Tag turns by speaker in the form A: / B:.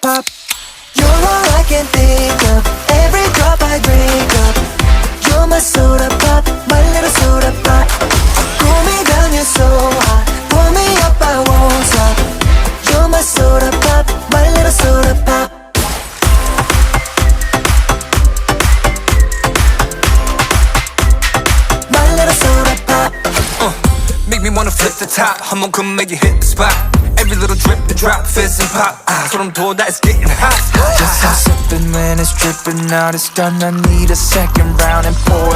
A: pop. You're all I can think of. Every drop I drink up. You're my soda pop, my little soda pop. Cool me down, you're so hot. Pull me up, I won't stop. You're my soda pop, my little soda pop. My little soda pop.
B: Make me wanna flip the top. 한번 come make you hit the spot. Every little drip and drop, fizz and pop. 소름 돋아, it's getting hot.
C: Just I'm sipping when it's dripping out. It's gonna need a second round and pour